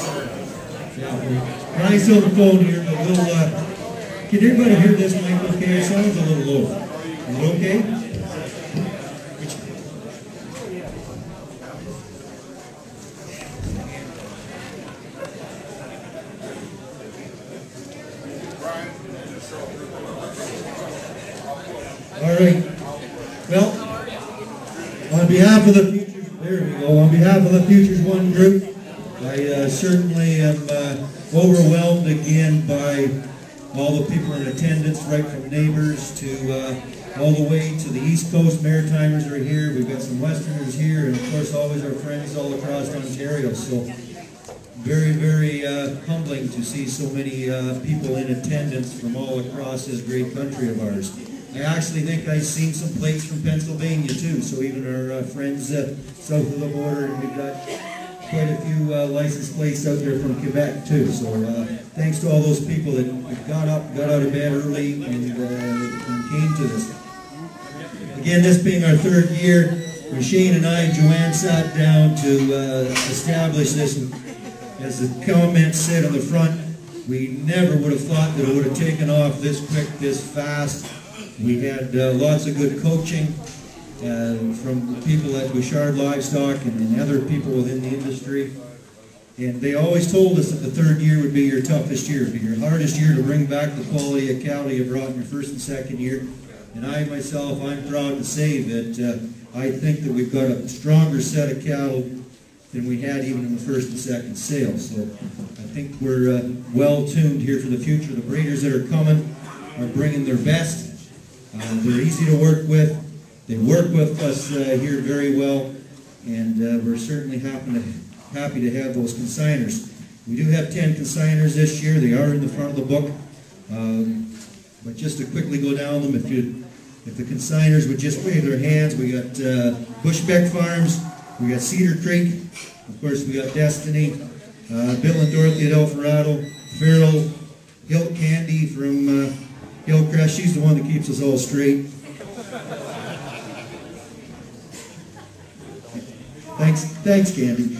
Yeah, Brian's on the phone here, but we'll, can everybody hear this mic okay? It sounds a little low. Is it okay? All right. Well, on behalf of the Futures, there we go. On behalf of the Futures One group, I certainly am overwhelmed again by all the people in attendance, right from neighbors to all the way to the East Coast. Maritimers are here. We've got some Westerners here, and of course, always our friends all across Ontario. So, very, very humbling to see so many people in attendance from all across this great country of ours. I actually think I've seen some plates from Pennsylvania too, so even our friends south of the border, and we've got quite a few license plates out there from Quebec too. So thanks to all those people that got up, got out of bed early, and came to this. Again, this being our third year, when Shane and I, Joanne, sat down to establish this, as the comments said on the front, we never would have thought that it would have taken off this quick, this fast. We had lots of good coaching from people at Bouchard Livestock and other people within the industry. And they always told us that the third year would be your toughest year, be your hardest year to bring back the quality of cattle you brought in your first and second year. And I myself, I'm proud to say that I think that we've got a stronger set of cattle than we had even in the first and second sale. So I think we're well tuned here for the future. The breeders that are coming are bringing their best. They're easy to work with. They work with us here very well, and we're certainly happy to have those consigners. We do have 10 consigners this year. They are in the front of the book. But just to quickly go down them, if the consigners would just wave their hands, we got Bushbeck Farms, we got Cedar Creek, of course we got Destiny, Bill and Dorothy at Alvarado, Farrell, Hilt Candy from Hillcrest. She's the one that keeps us all straight. Thanks, Candy.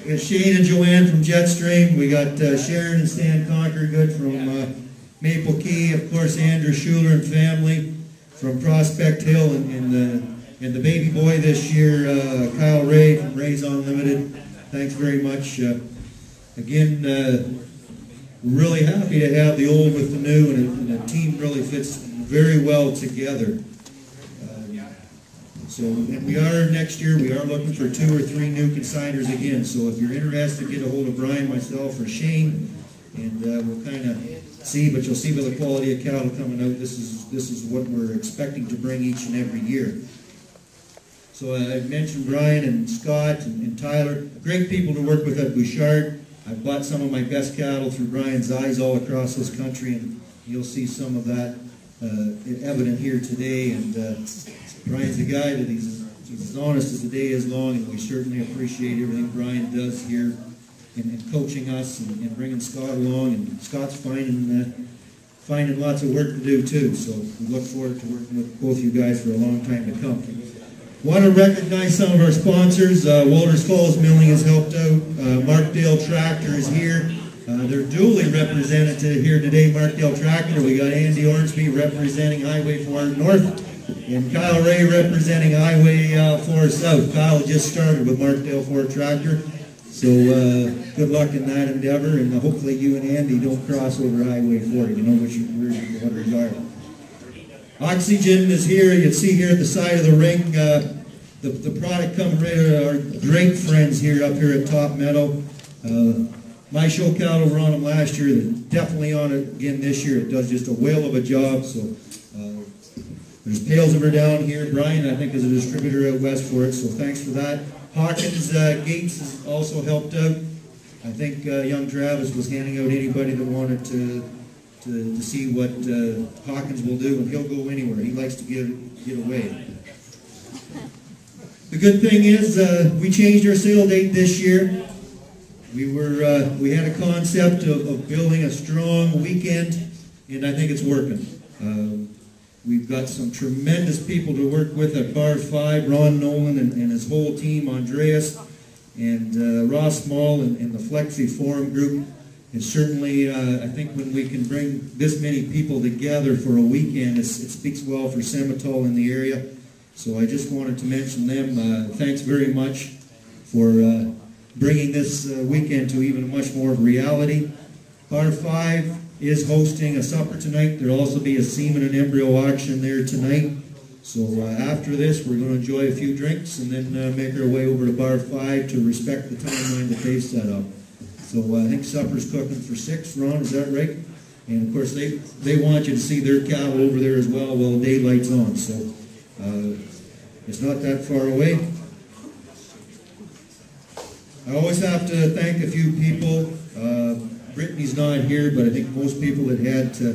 We got Shane and Joanne from Jetstream. We got Sharon and Stan Conquergood from Maple Key. Of course, Andrew Schuler and family from Prospect Hill, and the baby boy this year, Kyle Ray from Ray's Unlimited. Thanks very much. Again, really happy to have the old with the new, and the team really fits very well together. And we are next year, we are looking for 2 or 3 new consigners again. So if you're interested, get a hold of Brian, myself, or Shane, and we'll kind of see. But you'll see by the quality of cattle coming out, this is what we're expecting to bring each and every year. So I mentioned Brian and Scott and Tyler, great people to work with at Bouchard. I've bought some of my best cattle through Brian's eyes all across this country, and you'll see some of that evident here today. And Brian's a guy that he's as honest as the day is long, and we certainly appreciate everything Brian does here in coaching us and bringing Scott along. And Scott's finding lots of work to do too, so we look forward to working with both you guys for a long time to come. Want to recognize some of our sponsors. Walters Falls Milling has helped out. Markdale Tractor is here. They're duly represented here today. Markdale Tractor. We got Andy Ormsby representing Highway 4 North, and Kyle Ray representing Highway 4 South. Kyle just started with Markdale 4 Tractor, so good luck in that endeavor, and hopefully you and Andy don't cross over Highway 4. You know where your waters are. Oxygen is here. You can see here at the side of the ring the product coming right out of our great friends here up here at Top Meadow. My show cattle were on them last year. They're definitely on it again this year. It does just a whale of a job. So there's pails of her down here. Brian, I think, is a distributor out west for it, so thanks for that. Hawkins Gates has also helped out. I think young Travis was handing out anybody that wanted to see what Hawkins will do, and he'll go anywhere. He likes to get away. The good thing is we changed our sale date this year. We had a concept of building a strong weekend, and I think it's working. We've got some tremendous people to work with at Bar 5, Ron Nolan and his whole team, Andreas, And Ross Small and the Flexi Forum Group is certainly, I think when we can bring this many people together for a weekend, it speaks well for Simmental in the area. So I just wanted to mention them. Thanks very much for bringing this weekend to even much more of reality. Bar 5 is hosting a supper tonight. There'll also be a semen and embryo auction there tonight. So after this, we're going to enjoy a few drinks and then make our way over to Bar 5 to respect the timeline that they've set up. So I think supper's cooking for 6, Ron, is that right? And of course, they want you to see their cattle over there as well while daylight's on. So it's not that far away. I always have to thank a few people. Brittany's not here, but I think most people that had to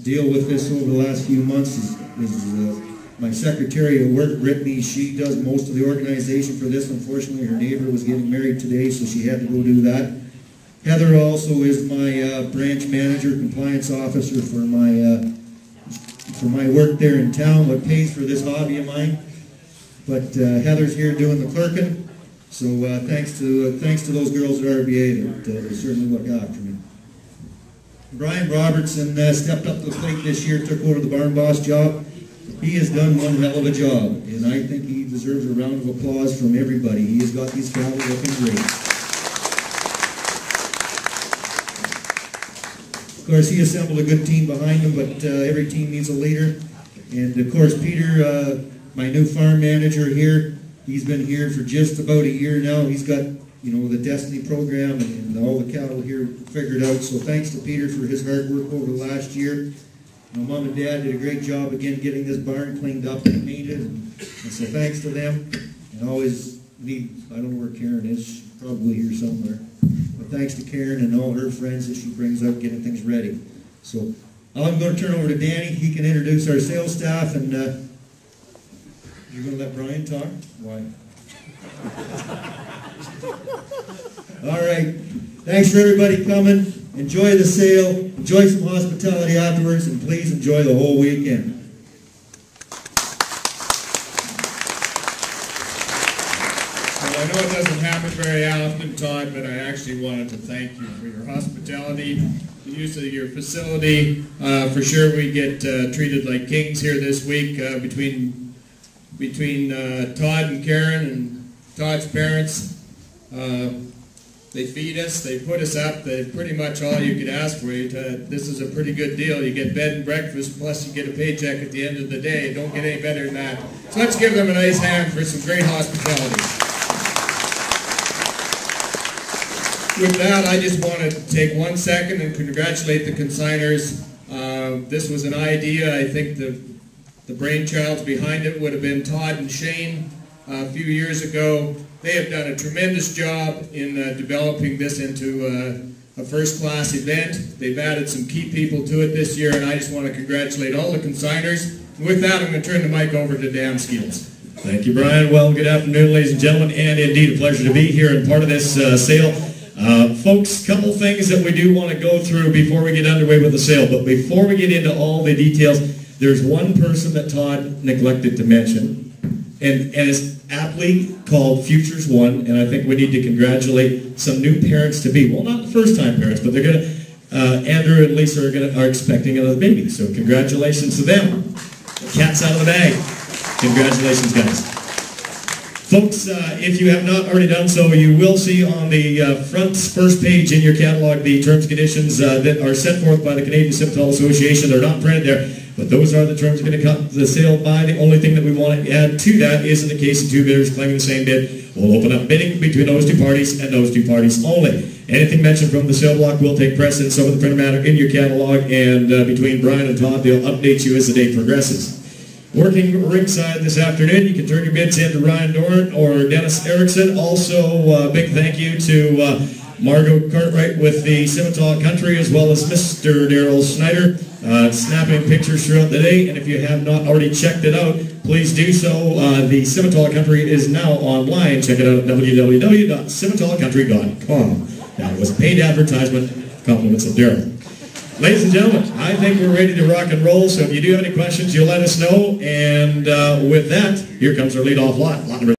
deal with this over the last few months is my secretary at work, Brittany. She does most of the organization for this. Unfortunately, her neighbor was getting married today, so she had to go do that. Heather also is my branch manager, compliance officer for my work there in town, what pays for this hobby of mine. But Heather's here doing the clerking. So thanks to those girls at RBA that certainly look after me. Brian Robertson stepped up to the plate this year, took over the barn boss job. He has done one hell of a job, and I think he deserves a round of applause from everybody. He has got these cattle looking great. Of course, he assembled a good team behind him, but every team needs a leader. And of course, Peter, my new farm manager here, he's been here for just about a year now. He's got, the Destiny program and all the cattle here figured out. So thanks to Peter for his hard work over the last year. Mom and Dad did a great job again getting this barn cleaned up and painted. And so thanks to them. And always I don't know where Karen is. She's probably here somewhere. But thanks to Karen and all her friends that she brings out getting things ready. So I'm going to turn over to Danny. He can introduce our sales staff. And you're going to let Brian talk? Why? All right. Thanks for everybody coming. Enjoy the sale. Enjoy some hospitality afterwards. And please enjoy the whole weekend. Well, I know it doesn't happen very often, Todd, but I actually wanted to thank you for your hospitality, the use of your facility. For sure we get treated like kings here this week between Todd and Karen and Todd's parents. They feed us, they put us up, they're pretty much all you could ask for. This is a pretty good deal. You get bed and breakfast, plus you get a paycheck at the end of the day. Don't get any better than that. So let's give them a nice hand for some great hospitality. With that, I just want to take 1 second and congratulate the consigners. This was an idea. I think the brainchilds behind it would have been Todd and Shane a few years ago. They have done a tremendous job in developing this into a first-class event. They've added some key people to it this year, and I just want to congratulate all the consigners. And with that, I'm going to turn the mic over to Dan Skeels. Thank you, Brian. Well, good afternoon, ladies and gentlemen, and indeed a pleasure to be here and part of this sale. Folks, a couple things that we do want to go through before we get underway with the sale. But before we get into all the details, there's one person that Todd neglected to mention, and it's aptly called Futures One, and I think we need to congratulate some new parents-to-be. Well, not the first-time parents, but they're going to, Andrew and Lisa are expecting another baby, so congratulations to them. The cat's out of the bag. Congratulations, guys. Folks, if you have not already done so, you will see on the first page in your catalog the terms and conditions that are set forth by the Canadian Simmental Association. They're not printed there, but those are the terms that are going to cut the sale by. The only thing that we want to add to that is in the case of two bidders claiming the same bid, we'll open up bidding between those two parties and those two parties only. Anything mentioned from the sale block will take precedence over the printed matter in your catalog, and between Brian and Todd, they'll update you as the day progresses. Working ringside this afternoon, you can turn your bids in to Ryan Dorn or Dennis Erickson. Also, big thank you to Margot Cartwright with the Simmental Country, as well as Mr. Daryl Snyder, snapping pictures throughout the day. And if you have not already checked it out, please do so. The Simmental Country is now online. Check it out at www.simmentalcountry.com. That was a paid advertisement. Compliments of Daryl. Ladies and gentlemen, I think we're ready to rock and roll, so if you do have any questions, you'll let us know. And with that, here comes our lead-off lot number